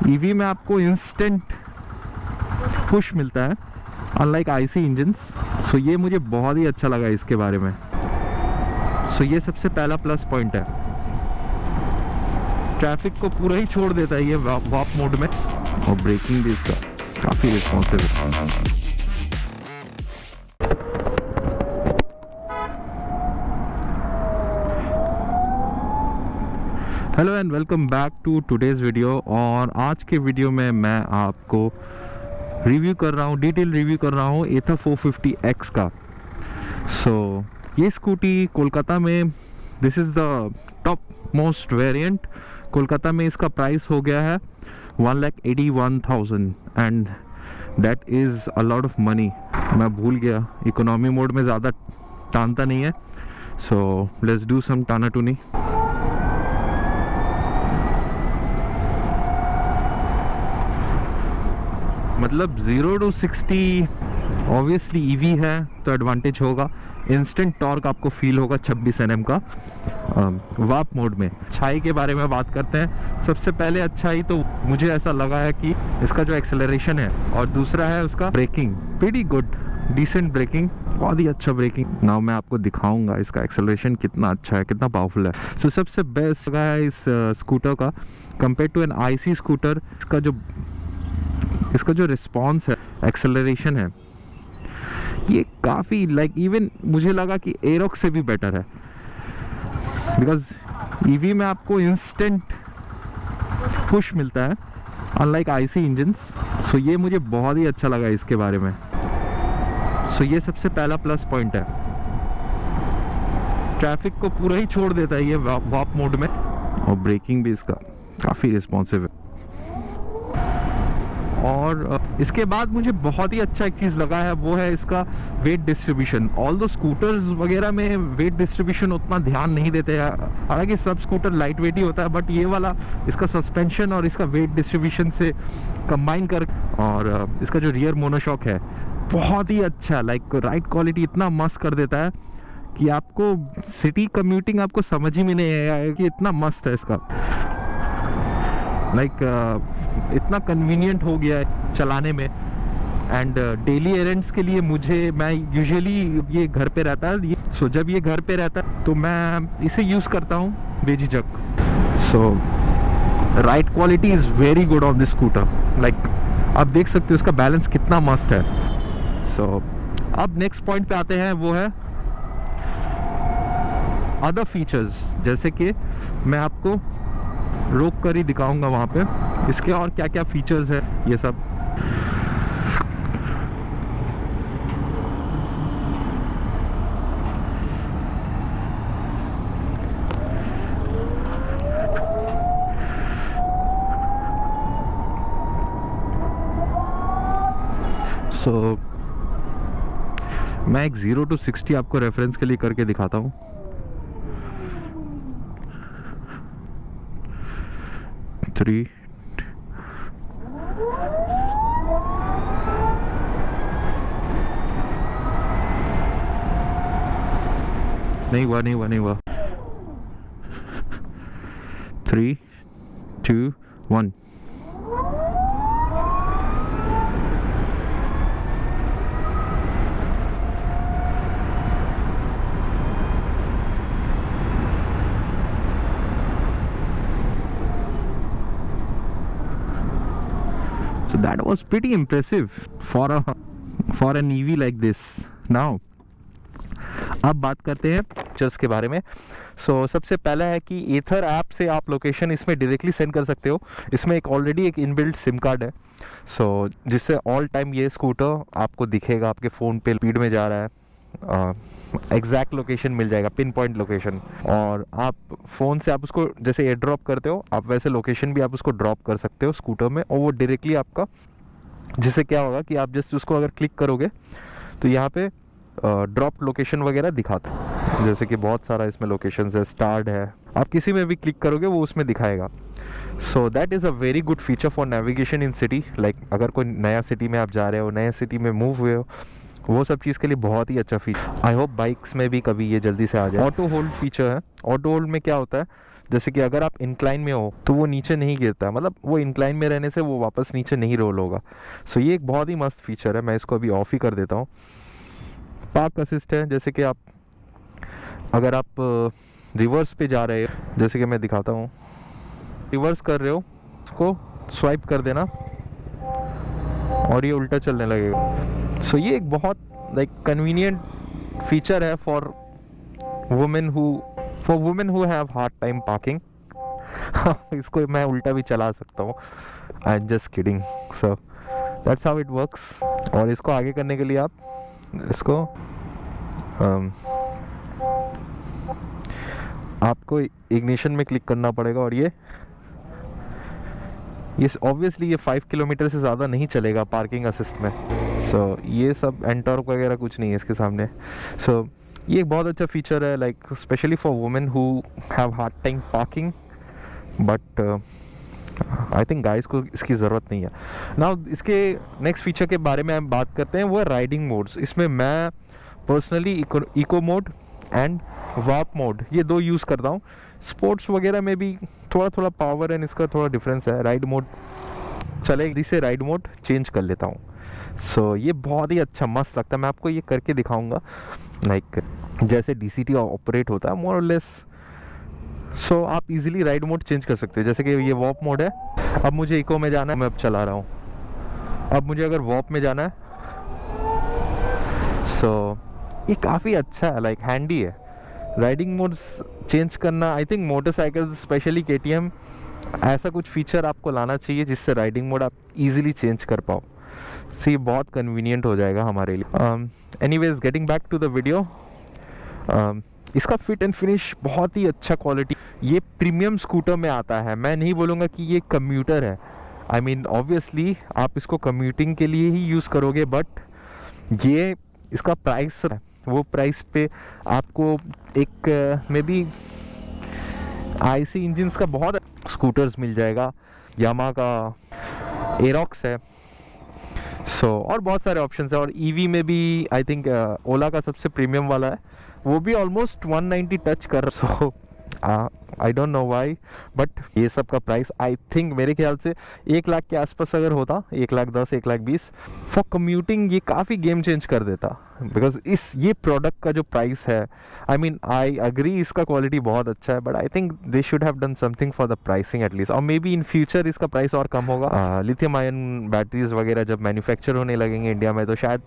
EV में आपको instant push मिलता है अनलाइक आईसी इंजन्स। सो ये मुझे बहुत ही अच्छा लगा इसके बारे में। सो ये सबसे पहला प्लस पॉइंट है। ट्रैफिक को पूरा ही छोड़ देता है ये वॉप मोड में, और ब्रेकिंग भी इसका काफ़ी रिस्पॉन्सिव है। Hello and welcome back to today's video. और आज के वीडियो में मैं आपको रिव्यू कर रहा हूँ, डिटेल रिव्यू कर रहा हूँ एथर 450X का। सो ये स्कूटी कोलकाता में, this is the top most variant. Kolkata में इसका प्राइस हो गया है 1,81,000 and that is a lot of money. मैं भूल गया, इकोनॉमी मोड में ज़्यादा टानता नहीं है। सो लेट्स डू सम टाना टूनी। मतलब 0 to 60 ऑब्वियसली ईवी है तो एडवांटेज होगा। इंस्टेंट टॉर्क आपको फील होगा 26 Nm का वाप मोड में। अच्छाई के बारे में बात करते हैं। सबसे पहले अच्छाई तो मुझे ऐसा लगा है कि इसका जो एक्सेलरेशन है, और दूसरा है उसका braking, pretty good, decent braking, बहुत ही अच्छा ब्रेकिंग। नाउ मैं आपको दिखाऊंगा इसका एक्सेलरेशन कितना अच्छा है, कितना पावरफुल है। सो सबसे बेस्ट लगा है इस स्कूटर का compare to an IC scooter. इसका जो रिस्पॉन्स है, एक्सेलरेशन है, ये काफ़ी लाइक इवन मुझे लगा कि एरोक्स से भी बेटर है। बिकॉज ईवी में आपको इंस्टेंट पुश मिलता है अनलाइक आईसी इंजन्स। सो ये मुझे बहुत ही अच्छा लगा इसके बारे में। सो ये सबसे पहला प्लस पॉइंट है। ट्रैफिक को पूरा ही छोड़ देता है ये वॉप मोड में, और ब्रेकिंग भी इसका काफ़ी रिस्पॉन्सिव है। और इसके बाद मुझे बहुत ही अच्छा एक चीज़ लगा है, वो है इसका वेट डिस्ट्रीब्यूशन। ऑल दो स्कूटर्स वगैरह में वेट डिस्ट्रीब्यूशन उतना ध्यान नहीं देते हैं, हालांकि सब स्कूटर लाइट वेट ही होता है, बट ये वाला इसका सस्पेंशन और इसका वेट डिस्ट्रीब्यूशन से कंबाइन कर, और इसका जो रियर मोनोशॉक है बहुत ही अच्छा, लाइक राइड क्वालिटी इतना मस्त कर देता है कि आपको सिटी कम्यूटिंग आपको समझ ही में नहीं आएगा कि इतना मस्त है इसका। इतना कन्वीनियंट हो गया है चलाने में। एंड डेली एरेंड्स के लिए मैं यूजुअली ये घर पे रहता है, सो जब ये घर पे रहता है तो मैं इसे यूज़ करता हूँ बेझिझक। So ride quality is very good on this scooter. Like आप देख सकते हो इसका बैलेंस कितना मस्त है। सो अब नेक्स्ट पॉइंट पे आते हैं, वो है अदर फीचर्स। जैसे कि मैं आपको रोक कर ही दिखाऊंगा वहाँ पे इसके और क्या क्या फीचर्स है ये सब। सो मैं एक 0 to 60 आपको रेफरेंस के लिए करके दिखाता हूँ। नहीं हुआ 3, 2, 1। So that was pretty impressive for an EV like this. Now अब बात करते हैं फीचर्स के बारे में। सो सबसे पहला है कि एथर ऐप से आप लोकेशन इसमें डायरेक्टली सेंड कर सकते हो। इसमें ऑलरेडी एक इनबिल्ट सिम कार्ड है, सो जिससे ऑल टाइम ये स्कूटर आपको दिखेगा, आपके फ़ोन पे स्पीड में जा रहा है, एग्जैक्ट लोकेशन मिल जाएगा, पिन पॉइंट लोकेशन। और आप फ़ोन से आप उसको जैसे एयर ड्रॉप करते हो, आप वैसे लोकेशन भी आप उसको ड्रॉप कर सकते हो स्कूटर में, और वो डायरेक्टली आपका, जिससे क्या होगा कि आप जस्ट उसको अगर क्लिक करोगे तो यहाँ पे ड्रॉप लोकेशन वगैरह दिखाता है। जैसे कि बहुत सारा इसमें लोकेशंस है, स्टार्ड है, आप किसी में भी क्लिक करोगे वो उसमें दिखाएगा। So that is a very good feature for navigation in city. Like अगर कोई नया सिटी में आप जा रहे हो, नया सिटी में मूव हुए हो, वो सब चीज़ के लिए बहुत ही अच्छा फीचर। आई होप बाइक्स में भी कभी ये जल्दी से आ जाए। ऑटो होल्ड फीचर है। ऑटो होल्ड में क्या होता है, जैसे कि अगर आप इंक्लाइन में हो तो वो नीचे नहीं गिरता, मतलब वो इंक्लाइन में रहने से वो वापस नीचे नहीं रोल होगा। सो ये एक बहुत ही मस्त फीचर है। मैं इसको अभी ऑफ ही कर देता हूँ। पार्क असिस्ट है, जैसे कि आप अगर आप रिवर्स पे जा रहे हो, जैसे कि मैं दिखाता हूँ, रिवर्स कर रहे हो, उसको स्वाइप कर देना और ये उल्टा चलने लगेगा। सो ये एक बहुत लाइक कन्वीनियंट फीचर है for women who have hard time parking. इसको मैं उल्टा भी चला सकता हूँ, I am just kidding. So that's how it works. और इसको आगे करने के लिए आप इसको आपको इग्निशन में क्लिक करना पड़ेगा और ये ऑब्वियसली ये 5 किलोमीटर से ज़्यादा नहीं चलेगा पार्किंग असिस्ट में। सो ये सब एंटॉर्क वगैरह कुछ नहीं है इसके सामने। सो ये एक बहुत अच्छा फीचर है, like specially for women who have hard time parking, but I think guys को इसकी ज़रूरत नहीं है। नाउ इसके नेक्स्ट फीचर के बारे में हम बात करते हैं, वो है राइडिंग मोड्स। इसमें मैं personally eco mode and warp mode ये दो यूज़ करता हूँ। स्पोर्ट्स वगैरह में भी थोड़ा थोड़ा पावर एंड इसका थोड़ा डिफरेंस है। राइड मोड चले, इसे राइड मोड चेंज कर लेता हूँ। सो ये बहुत ही अच्छा मस्त लगता है। मैं आपको ये करके दिखाऊंगा, लाइक जैसे DCT ऑपरेट होता है मोर और लेस। सो आप इजीली राइड मोड चेंज कर सकते हैं। जैसे कि ये वॉप मोड है, अब मुझे इको में जाना है, मैं अब चला रहा हूँ। अब मुझे अगर वॉप में जाना है, सो ये काफ़ी अच्छा है, लाइक हैंडी है। राइडिंग मोड्स चेंज करना, I think motorcycle specially KTM ऐसा कुछ फीचर आपको लाना चाहिए जिससे राइडिंग मोड आप इजीली चेंज कर पाओ। सो ये बहुत कन्वीनियंट हो जाएगा हमारे लिए। Anyways getting back to the video, इसका फिट एंड फिनिश बहुत ही अच्छा क्वालिटी। ये प्रीमियम स्कूटर में आता है। मैं नहीं बोलूँगा कि ये कम्यूटर है। आई मीन ऑब्वियसली आप इसको कम्यूटिंग के लिए ही यूज़ करोगे, बट ये इसका प्राइस, वो प्राइस पे आपको एक मे बी IC इंजन्स का बहुत स्कूटर्स मिल जाएगा। यामा का एरोक्स है, सो और बहुत सारे ऑप्शंस है। और EV में भी आई थिंक ओला का सबसे प्रीमियम वाला है, वो भी ऑलमोस्ट 190 टच कर। So I don't know why, but ये सब का प्राइस आई थिंक मेरे ख्याल से 1 लाख के आसपास अगर होता, 1,10,000 1,20,000 फॉर कम्यूटिंग, ये काफ़ी गेम चेंज कर देता। बिकॉज ये प्रोडक्ट का जो प्राइस है, आई मीन आई अग्री इसका क्वालिटी बहुत अच्छा है, but I think they should have done something for the pricing at least. और मे बी इन फ्यूचर इसका प्राइस और कम होगा। लिथियम आयन बैटरीज वगैरह जब मैन्युफैक्चर होने लगेंगे इंडिया में, तो शायद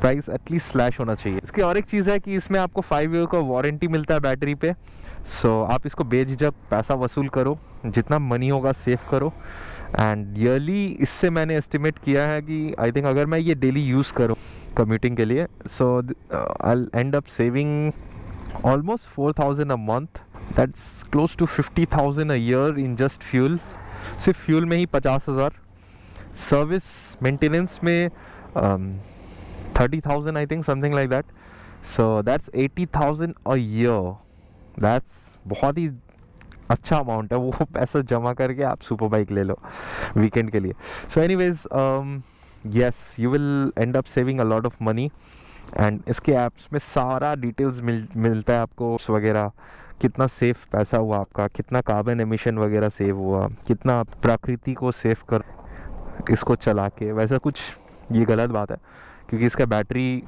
प्राइस एटलीस्ट स्लैश होना चाहिए। इसकी और एक चीज़ है कि इसमें आपको 5 ईयर का वारंटी मिलता है बैटरी पे। सो आप इसको बेझिझक पैसा वसूल करो, जितना मनी होगा सेव करो। एंड ईयरली इससे मैंने एस्टिमेट किया है कि आई थिंक अगर मैं ये डेली यूज़ करूँ कम्यूटिंग के लिए, so I end up saving almost 4,000 a month, that's close to 50,000 a year in just fuel. सिर्फ फ्यूल में ही 50,000, सर्विस मेंटेनेंस में 30,000 I think, something like that. So that's 80,000 a year. That's बहुत ही अच्छा अमाउंट है। वो पैसा जमा करके आप सुपर बाइक ले लो वीकेंड के लिए। So anyways yes, you will and up saving a lot of money. And इसके ऐप्स में सारा डिटेल्स मिलता है आपको वगैरह, कितना सेफ पैसा हुआ आपका, कितना कार्बन एमिशन वगैरह सेव हुआ, कितना प्रकृति को सेव कर इसको चला के। वैसा कुछ ये गलत बात है क्योंकि इसका बैटरी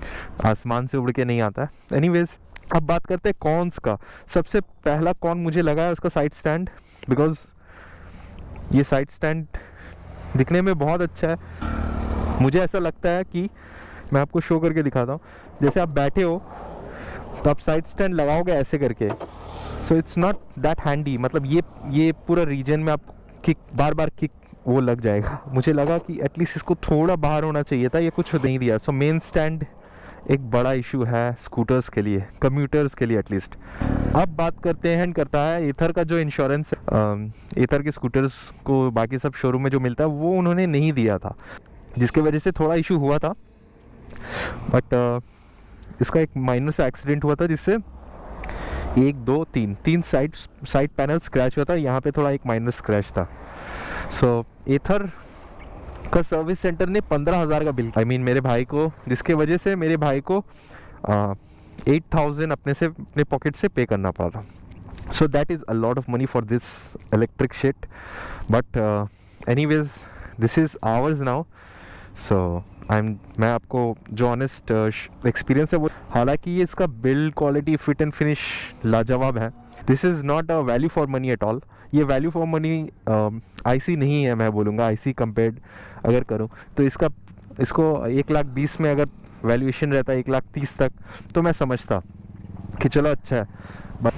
आसमान से उड़ के नहीं आता है। एनीवेज अब बात करते हैं कॉन्स का। सबसे पहला कॉन मुझे लगा है उसका साइड स्टैंड, बिकॉज ये साइड स्टैंड दिखने में बहुत अच्छा है। मुझे ऐसा लगता है कि मैं आपको शो करके दिखाता हूँ, जैसे आप बैठे हो तो आप साइड स्टैंड लगाओगे ऐसे करके, so it's not that handy. मतलब ये पूरा रीजन में आपको किक बार बार किक वो लग जाएगा। मुझे लगा कि एटलीस्ट इसको थोड़ा बाहर होना चाहिए था, ये कुछ नहीं दिया। सो मेन स्टैंड एक बड़ा इशू है स्कूटर्स के लिए, कम्यूटर्स के लिए एटलीस्ट। अब बात करते हैं करता है एथर का जो इंश्योरेंस। एथर के स्कूटर्स को बाकी सब शोरूम में जो मिलता है वो उन्होंने नहीं दिया था, जिसके वजह से थोड़ा इशू हुआ था। बट इसका एक माइनर सा एक्सीडेंट हुआ था जिससे 1 2 3 साइड पैनल स्क्रैच हुआ था। यहाँ पे थोड़ा एक माइनर स्क्रैच था। सो एथर का सर्विस सेंटर ने 15,000 का बिल, आई मीन मेरे भाई को, जिसके वजह से मेरे भाई को 8,000 अपने पॉकेट से पे करना पड़ा था। So that is a lot of money for this electric shit, but anyways this is ours now. So मैं आपको जो ऑनेस्ट एक्सपीरियंस है वो, हालांकि ये इसका build quality fit and finish लाजवाब है. This is not a value for money at all. ये वैल्यू फॉर मनी आईसी नहीं है, मैं बोलूँगा आईसी कंपेयर्ड अगर करूँ तो इसको 1,20,000 में अगर वैल्यूएशन रहता है 1,30,000 तक तो मैं समझता कि चलो अच्छा है. बट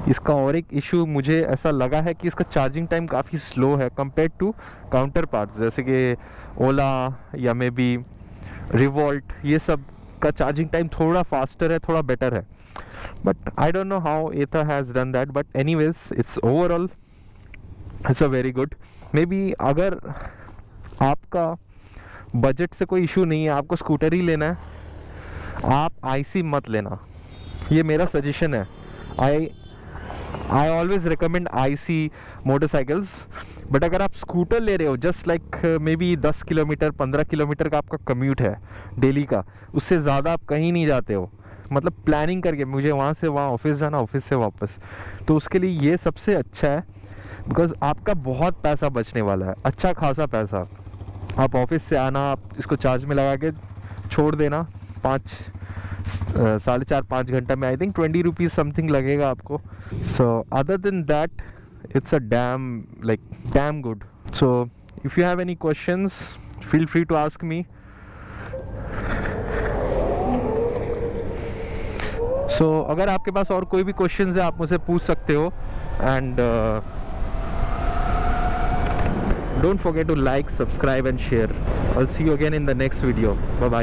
इसका और एक इशू मुझे ऐसा लगा है कि इसका चार्जिंग टाइम काफ़ी स्लो है कंपेयर्ड टू काउंटर पार्ट्स जैसे कि ओला या मे बी रिवॉल्ट. ये सब का चार्जिंग टाइम थोड़ा फास्टर है, थोड़ा बेटर है. But I don't know how Ather has done that, but anyways it's overall it's a very good. Maybe अगर आपका बजट से कोई इशू नहीं है, आपको स्कूटर ही लेना है, आप आईसी मत लेना. ये मेरा सजेशन है. I always recommend IC motorcycles. But अगर आप स्कूटर ले रहे हो just like may be 10 kilometre 15 kilometre का आपका कम्यूट है डेली का, उससे ज़्यादा आप कहीं नहीं जाते हो, मतलब प्लानिंग करके मुझे वहाँ से वहाँ ऑफिस जाना, ऑफिस से वापस, तो उसके लिए ये सबसे अच्छा है. बिकॉज आपका बहुत पैसा बचने वाला है, अच्छा खासा पैसा. आप ऑफिस से आना, आप इसको चार्ज में लगा के छोड़ देना 4.5 घंटा में आई थिंक 20 रुपीज़ समथिंग लगेगा आपको. So other than that it's a damn good. So if you have any questions feel free to ask me. So अगर आपके पास और कोई भी क्वेश्चंस है आप मुझसे पूछ सकते हो. And don't forget to like, subscribe and share. I'll see you again in the next video. Bye bye.